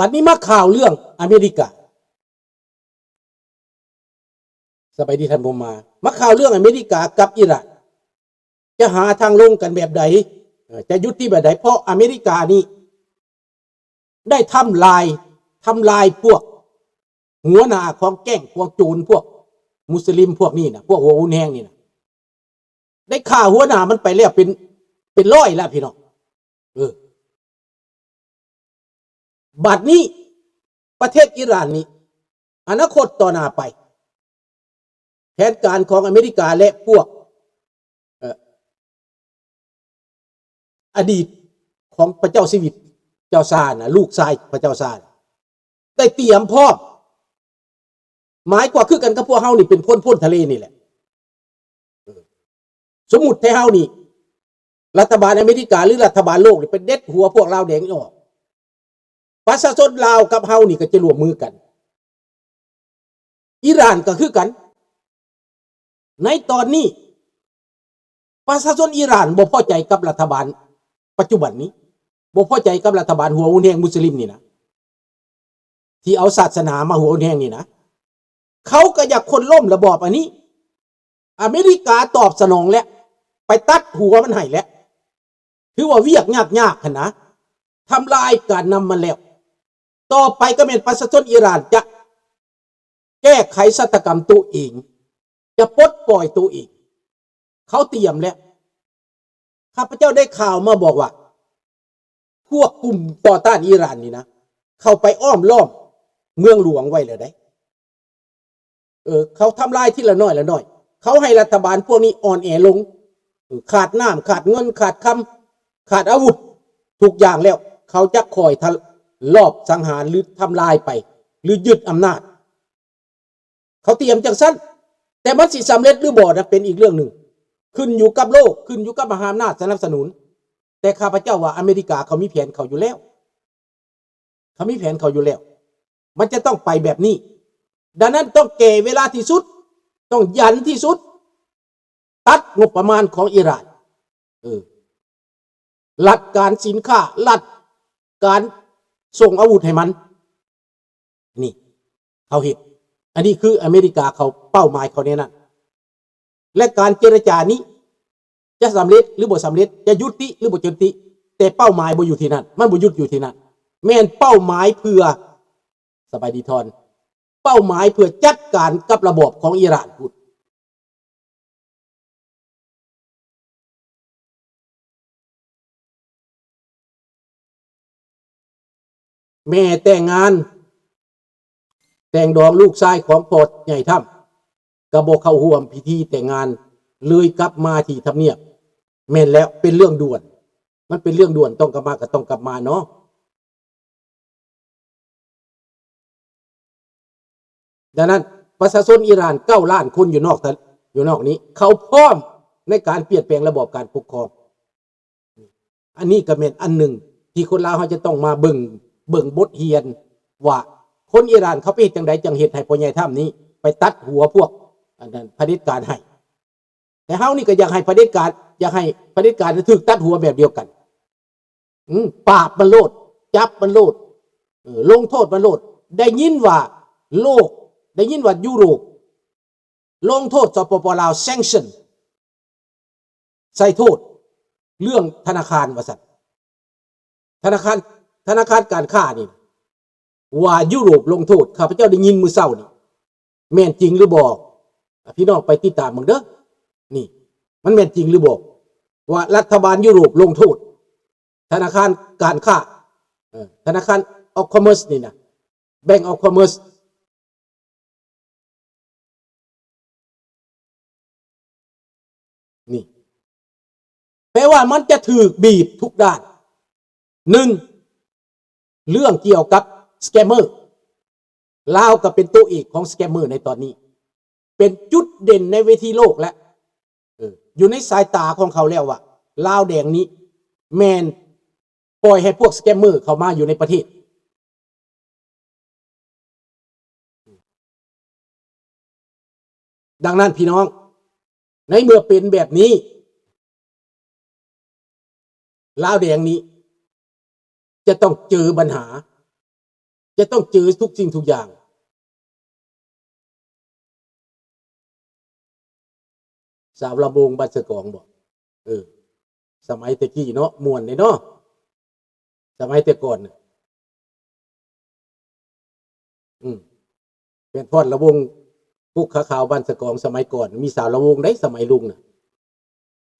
บัดนี้มาข่าวเรื่องอเมริกาสบายดีท่านผมมาข่าวเรื่องอเมริกากับอิหร่านจะหาทางลงกันแบบใดจะยุติแบบใดเพราะอเมริกานี่ได้ทำลายพวกหัวหน้าของแก๊งพวกโจรพวกมุสลิมพวกนี้นะพวกหัวอุ่นแห้งนี่นะได้ฆ่าหัวหน้ามันไปแล้วเป็นร้อยแล้วพี่น้องบัดนี้ประเทศอิหร่านนี้อนาคตต่อหน้าไปแผนการของอเมริกาและพวกอดีตของพระเจ้าชีวิตเจ้าซานะลูกชายพระเจ้าซาได้เตรียมพร้อมหมายกว่าคือกันกับพวกเฮานี่เป็นพ้นทะเลนี่แหละสมมุติให้เฮานี่รัฐบาลอเมริกาหรือรัฐบาลโลกนี่เป็นเด็ดหัวพวกลาวแดงออกประชาชนลาวกับเฮานี่ก็จะร่วมมือกันอิหร่านก็คือกันในตอนนี้ประชาชนอิหร่านบ่พอใจกับรัฐบาลปัจจุบันนี้บ่พอใจกับรัฐบาลหัวอุ่นแห้งมุสลิมนี่นะที่เอาศาสนามาหัวอุ่นแห้งนี่นะเขาก็อยากคนล้มระบอบอันนี้อเมริกาตอบสนองแล้วไปตัดหัวมันให้แล้วถือว่าเวียกยากขนาดทำลายการนำมันแล้วต่อไปก็เป็นประชาชนอิหร่านจะแก้ไขฆาตกรรมตัวเองจะปลดปล่อยตัวเองเขาเตรียมแล้วข้าพเจ้าได้ข่าวมาบอกว่าพวกกลุ่มต่อต้านอิหร่านนี่นะเข้าไปอ้อมล้อมเมืองหลวงไว้เลยได้เขาทำลายทีละน้อยเขาให้รัฐบาลพวกนี้อ่อนแอลงขาดน้ำขาดเงินขาดคำขาดอาวุธทุกอย่างแล้วเขาจะคอยลอบสังหารหรือทำลายไปหรือยึดอำนาจเขาเตรียมจังสั้นแต่มันสิสำเร็จหรือบ่นะเป็นอีกเรื่องหนึ่งขึ้นอยู่กับโลกขึ้นอยู่กับมหาอำนาจสนับสนุนแต่ข้าพเจ้าว่าอเมริกาเขามีแผนเขาอยู่แล้วมันจะต้องไปแบบนี้ดังนั้นต้องแก่เวลาที่สุดต้องยันที่สุดตัดงบประมาณของอิหร่านลัดการสินค้าลัดการส่งอาวุธให้มันนี่เขาเห็นอันนี้คืออเมริกาเขาเป้าหมายเขาเนี่ยนะและการเจรจานี้จะสำเร็จหรือบ่สำเร็จจะยุติหรือบ่ยุติแต่เป้าหมายบ่อยู่ที่นั่นมันบ่ยุติอยู่ที่นั่นแม่นเป้าหมายเพื่อสบายดีทอนเป้าหมายเพื่อจัดการกับระบบของอิหร่านพูดแม่แต่งงานแต่งดองลูกชายของปอดใหญ่ถ้ำกระบอกเข้าร่วมพิธีแต่งงานเลยกลับมาที่ทำเนียบแม่นแล้วเป็นเรื่องด่วนมันเป็นเรื่องด่วนต้องกลับมาก็ต้องกลับมาเนาะดังนั้นประชาชนอิหร่าน9 ล้านคนอยู่นอกนี้เขาพร้อมในการเปลี่ยนแปลงระบบการปกครองอันนี้ก็เป็นอันหนึ่งที่คนลาวเขาจะต้องมาเบิ่งบทเรียนว่าคนอิหร่านเขาไปจังใดจังเหตุให้พ่อใหญ่ถ้ำนี้ไปตัดหัวพวกอันนั้นเผด็จการให้แต่เฮานี่ก็อยากให้เผด็จการถูกตัดหัวแบบเดียวกันปราบมันโลดจับมันโลดลงโทษมันโลดได้ยินว่าโลกได้ยินว่ายุโรปลงโทษสปปลาวแซงชั่นใส่โทษเรื่องธนาคารว่าซั่นธนาคารการค้านี่ว่ายุโรปลงโทษข้าพเจ้าได้ยินมื้อเช้านี่แม่นจริงหรือบ่พี่น้องไปติดตามมึงเด้อนี่มันแม่นจริงหรือบ่ว่ารัฐบาลยุโรปลงโทษธนาคารการค้าธนาคารออฟคอมเมอร์สนี่นะแบงก์ออฟคอมเมอร์สนี่แปลว่ามันจะถูกบีบทุกด้าน1เรื่องเกี่ยวกับสแกมเมอร์ลาวก็เป็นตัวเอกของสแกมเมอร์ในตอนนี้เป็นจุดเด่นในเวทีโลกและอยู่ในสายตาของเขาแล้วว่าลาวแดงนี้แมนปล่อยให้พวกสแกมเมอร์เข้ามาอยู่ในประเทศดังนั้นพี่น้องในเมื่อเป็นแบบนี้ลาวแดงนี้จะต้องเจอปัญหา จะต้องเจอทุกสิ่งทุกอย่างสาวลำวงบัดสะกองบอกสมัยตะกี้เนาะมวนเนาะสมัยแต่ก่อนเป็นพอดละวงพุกขาขาวบ้านสะกองสมัยก่อนมีสาวละวงได้สมัยลุงน่ะ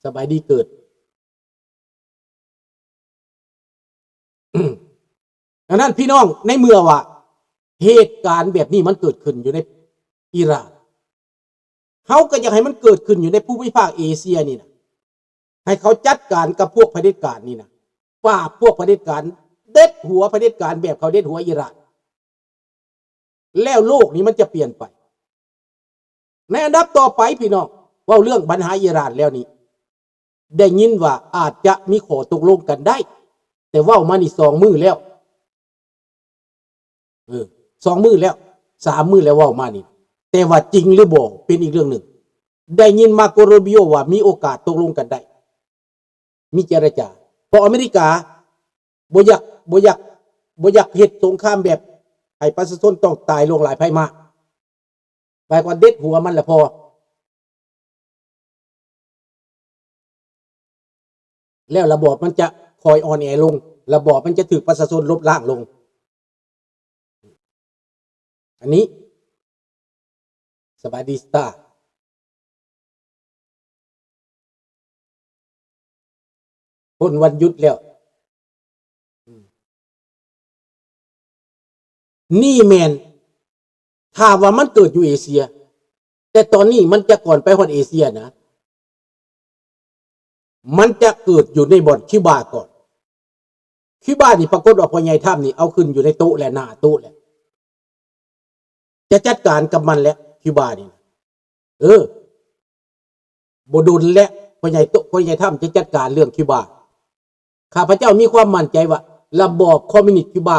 สบายดีเกิดดังนั้นพี่น้องในเมื่อว่าเหตุการณ์แบบนี้มันเกิดขึ้นอยู่ในอิหร่านเขาก็อยากให้มันเกิดขึ้นอยู่ในภูมิภาคเอเชียนี่นะให้เขาจัดการกับพวกเผด็จการนี่นะว่าพวกเผด็จการเด็ดหัวเผด็จการแบบเขาเด็ดหัวอิหร่านแล้วโลกนี้มันจะเปลี่ยนไปในอันดับต่อไปพี่น้องว่าเรื่องปัญหาอิหร่านแล้วนี่ได้ยินว่าอาจจะมีข้อตกลงกันได้แต่ว่ามานี่2 มื้อแล้ว2 มื้อแล้ว3 มื้อแล้วว่ามานี่แต่ว่าจริงหรือบ่เป็นอีกเรื่องหนึ่งได้ยินมาโกโรบิโอว่ามีโอกาสตกลงกันได้มีเจรจาเพราะอเมริกาบ่อยากเฮ็ดสงครามแบบให้ประชาชนต้องตายลงหลายภัยมากไปกว่าเด็ดหัวมันละพอแล้วระบอบมันจะคอยอ่อนแอลงระบอบมันจะถูกประชาชนลบล้างลงอันนี้สบายดีสตาร์พ้นวันหยุดแล้วนี่แมนถ้าว่ามันเกิดอยู่เอเชียแต่ตอนนี้มันจะก่อนไปฮอดเอเชียนะมันจะเกิดอยู่ในบ่อนคิวบาก่อนคิวบานี่ปรากฏว่าพ่อใหญ่ถ้ำนี่เอาขึ้นอยู่ในโต๊ะและหน้าโต๊ะแหละจะจัดการกับมันแล้วคิวบานี่บดุลและพ่อใหญ่โต๊ะพ่อใหญ่ถ้ำจะจัดการเรื่องคิวบาข้าพเจ้ามีความมั่นใจว่าระบอบคอมมิวนิสต์คิวบา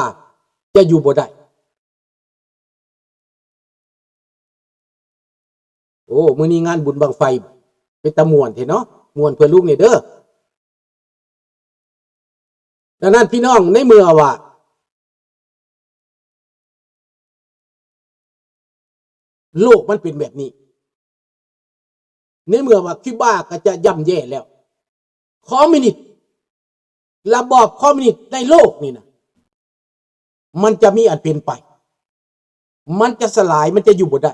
จะอยู่บ่ได้โอ้มื้อนี้งานบุญบังไฟเป็นตะม่วนเถอะเนาะม่วนเพื่อลูกนี่เด้อดังนั้นพี่น้องในเมื่อว่าโลกมันเป็นแบบนี้ในเมื่อว่าคิวบาก็จะย่ำแย่แล้วคอมมิวนิสต์ระบอบคอมมิวนิสต์ในโลกนี่นะมันจะมีอันเป็นไปมันจะสลายมันจะอยู่บ่ได้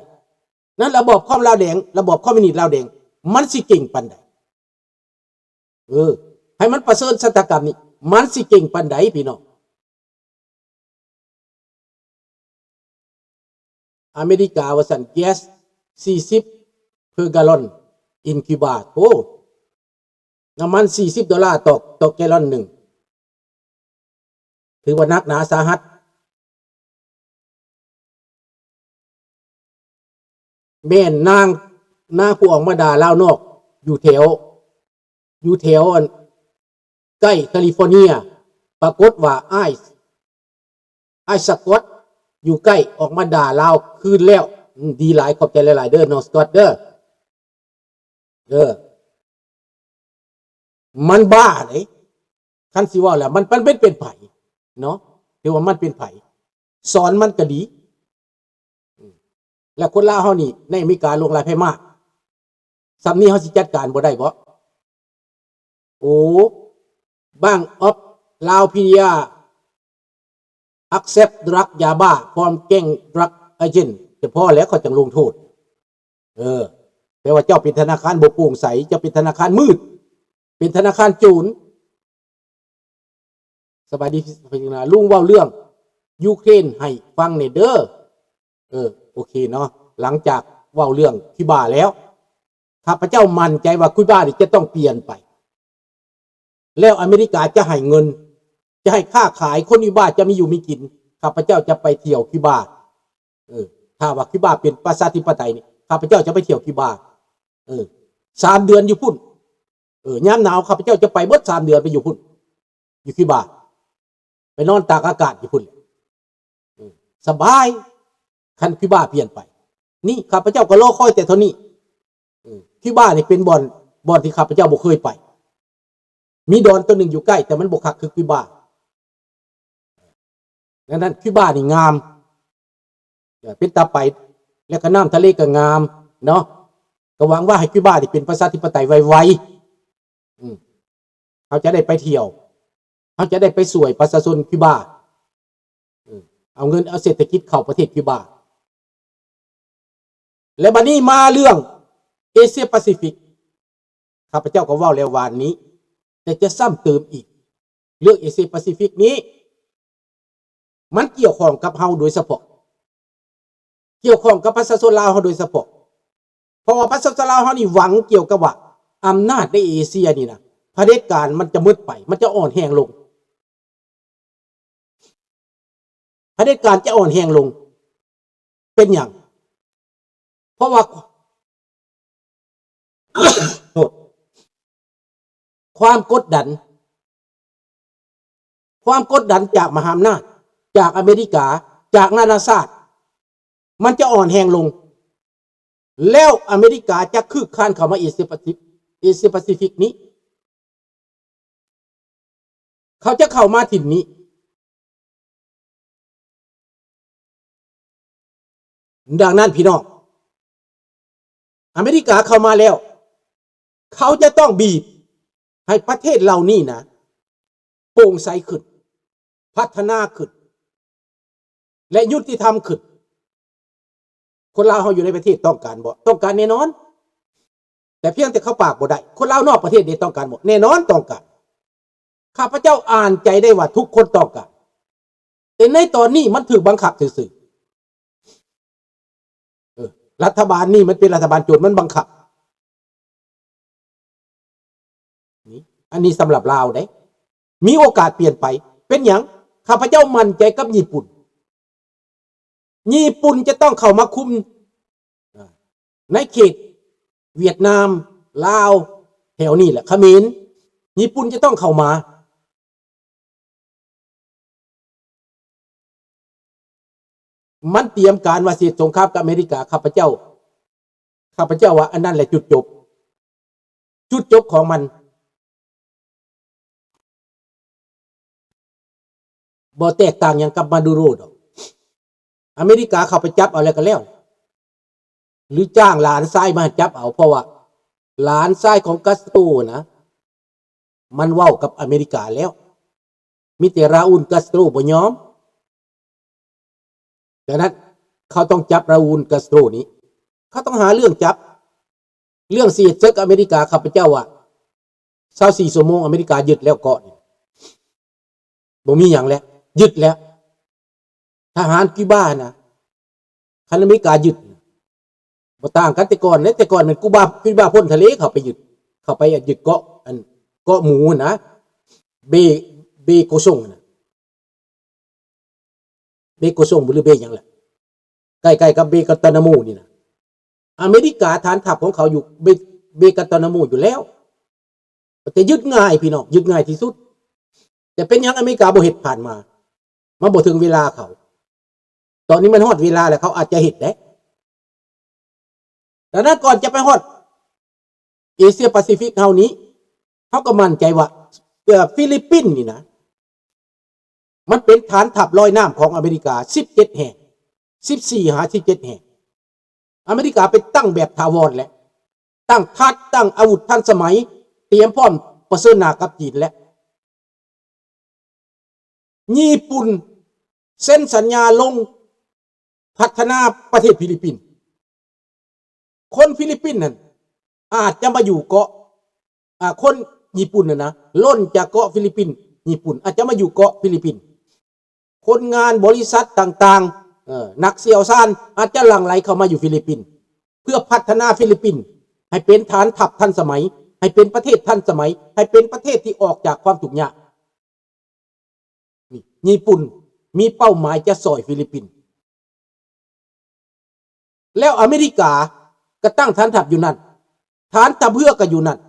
นั้นระบอบคอมลาวแดงระบอบคอมมิวนิสต์ลาวแดงมันสิเก่งปานใดให้มันประเสริฐชะตากรรมนี้มันสิเก่งปานใดพี่น้องอเมริกาว่าสั่นแก๊ส40 per gallon in Cuba โอ้น้ำมัน$40ต่อแกลลอนหนึ่งถือว่านักหนาสาหัสแม่นางผู้ออกมาด่าลาวนอกอยู่แถวใกล้แคลิฟอร์เนียปรากฏว่าไอ้สกอตอยู่ใกล้ออกมาด่าลาวคืนแล้วดีหลายขอบใจหลายๆเด้อน้องสกอตเด้อมันบ้าเลยคันสิว่าแล้วมันเป็นไผเนาะถือว่ามันเป็นไผสอนมันก็ดีแล้วคนลาวเฮานี่ในอเมริกาลงหลายไผมากสำนี้เฮาสิจัดการบ่ได้บ่โอ้บ้างออฟลาวพีเดียaccept drug ยาบ้าพร้อมแก๊ง drug agent จะพอแล้วเขาจะลงโทษแต่ว่าเจ้าเป็นธนาคารบ่โปร่งใสเจ้าเป็นธนาคารมืดเป็นธนาคารโจรสบายดีพี่น้องลุงเว้าเรื่องยูเครนให้ฟังเด้อโอเคเนาะหลังจากเว้าเรื่องคิวบาแล้วข้าพเจ้ามั่นใจว่าคิวบานี่จะต้องเปลี่ยนไปแล้วอเมริกาจะให้เงินจะให้ค่าขายคนคิวบาจะมีอยู่มีกินข้าพเจ้าจะไปเที่ยวคิวบาถ้าว่าคิวบาเป็นประชาธิปไตยนี่ข้าพเจ้าจะไปเที่ยวคิวบา3 เดือนอยู่พุ่นยามหนาวข้าพเจ้าจะไปเบิด3 เดือนไปอยู่พุ่นอยู่คิวบาไปนอนตากอากาศอยู่พุ่นสบายคันคิวบาเปลี่ยนไปนี่ข้าพเจ้าก็รอคอยแต่เท่านี้คิวบานี่เป็นบ่อนที่ข้าพเจ้าบ่เคยไปมีดอนตัวหนึ่งอยู่ใกล้แต่มันบ่คักคือคิวบา ดังนั้นคิวบานี่งามเป็นตาไปแล้วก็น้ำทะเลก็งามเนาะก็หวังว่าให้คิวบานี่เป็นประชาธิปไตยไวๆเขาจะได้ไปเที่ยวเขาจะได้ไปสวยประชาชนคิวบาเอาเงินเอาเศรษฐกิจเข้าประเทศคิวบาและบัดนี้มาเรื่องเอเชียแปซิฟิกข้าพเจ้าก็เว้าแล้ววานนี้แต่จะซ้ำเติมอีกเรื่องเอเชียแปซิฟิกนี้มันเกี่ยวข้องกับเฮาโดยเฉพาะเกี่ยวข้องกับประชาชนลาวเฮาโดยเฉพาะเพราะว่าประชาชนลาวเฮานี่หวังเกี่ยวกับว่าอำนาจในเอเชียนี่นะเผด็จการมันจะมืดไปมันจะอ่อนแรงลงเผด็จการจะอ่อนแรงลงเป็นอย่างเพราะว่าความกดดันจากมหาอำนาจจากอเมริกาจากนานาชาติมันจะอ่อนแรงลงแล้วอเมริกาจะคืบคลานเข้ามาเอเชียแปซิฟิกนี้เขาจะเข้ามาถิ่นนี้ดังนั้นพี่น้องอเมริกาเข้ามาแล้วเขาจะต้องบีบให้ประเทศเหล่านี้นะโปร่งใสขึ้นพัฒนาขึ้นและยุติธรรมขึ้นคนลาวเขาอยู่ในประเทศต้องการบ่ต้องการแน่นอนแต่เพียงแต่เขาปากบ่ได้คนลาวนอกประเทศนี่ต้องการบ่แน่นอนต้องการข้าพเจ้าอ่านใจได้ว่าทุกคนต้องการแต่ในตอนนี้มันถูกบังคับซื่อๆรัฐบาลนี่มันเป็นรัฐบาลโจรมันบังคับนี่อันนี้สำหรับลาวได้มีโอกาสเปลี่ยนไปเป็นอย่างข้าพเจ้ามั่นใจกับญี่ปุ่นจะต้องเข้ามาคุมในเขตเวียดนามลาวแถวนี้แหละเขมรญี่ปุ่นจะต้องเข้ามามันเตรียมการว่าสิสงครามกับอเมริกาข้าพเจ้าว่าอันนั้นแหละจุดจบของมันบ่แตกต่างอย่างกับมาดูโรดอกอเมริกาเข้าไปจับเอาแล้วก็แล้วหรือจ้างหลานชายมาจับเอาเพราะว่าหลานชายของกัสโตนะมันเว้ากับอเมริกาแล้วมีแต่ราอูลกัสโตรบ่ยอมดังนั้นเขาต้องจับราอูลกัสโตรนี้เขาต้องหาเรื่องจับเรื่องเสียศึกอเมริกาข้าพเจ้าว่า24ชั่วโมงอเมริกายึดแล้วเกาะบ่มีหยังแล้วยึดแล้วทหารคิวบานะคันอเมริกายึดบ่ต่างกันแต่ก่อนมันคิวบาพ้นทะเลเข้าไปยึดเกาะเกาะหมูนะเบโกซงนะเบโกซงหรือเบหยังแหละใกล้ๆกับเบกัตนามูนี่นะอเมริกาฐานทัพของเขาอยู่เบกัตนามูอยู่แล้วแต่ยึดง่ายพี่น้องยึดง่ายที่สุดแต่เป็นยังอเมริกาบ่เฮ็ดผ่านมาบ่ถึงเวลาเขาตอนนี้มันฮอดเวลาแล้วเขาอาจจะเฮ็ดได้ดังนั้นก่อนจะไปฮอดเอเชียแปซิฟิกเฮานี้เขาก็มั่นใจว่าฟิลิปปินส์นี่นะมันเป็นฐานทัพลอยน้ำของอเมริกา17แห่ง14หา17แห่งอเมริกาไปตั้งแบบถาวรแล้วตั้งอาวุธทันสมัยเตรียมพร้อมเผชิญหน้ากับจีนแล้วญี่ปุ่นเซ็นสัญญาลงพัฒนาประเทศฟิลิปปินส์คนฟิลิปปินส์นั่นอาจจะมาอยู่เกาะคนญี่ปุ่นนะล้นจากเกาะฟิลิปปินส์ญี่ปุ่นอาจจะมาอยู่เกาะฟิลิปปินส์คนงานบริษัทต่างๆนักเสี่ยวซ่านอาจจะหลั่งไหลเข้ามาอยู่ฟิลิปปินส์เพื่อพัฒนาฟิลิปปินส์ให้เป็นฐานทัพทันสมัยให้เป็นประเทศทันสมัยให้เป็นประเทศที่ออกจากความทุกข์ยากญี่ปุ่นมีเป้าหมายจะสอยฟิลิปปินส์แล้วอเมริกาก็ตั้งฐานทัพอยู่นั่นฐานทัพเรือก็อยู่นั่น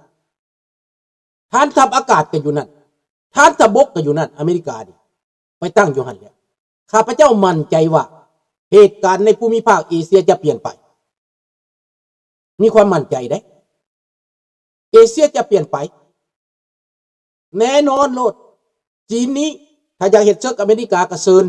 ฐานทัพอากาศก็อยู่นั่นฐานทัพบกก็อยู่นั่นอเมริกาดิไปตั้งอยู่หั่นแล้วข้าพเจ้ามั่นใจว่าเหตุการณ์ในภูมิภาคเอเชียจะเปลี่ยนไปมีความมั่นใจได้เอเชียจะเปลี่ยนไปแน่นอนโลดจีนนี้ถ้าอยากเฮ็ดศึกอเมริกาก็เชิญ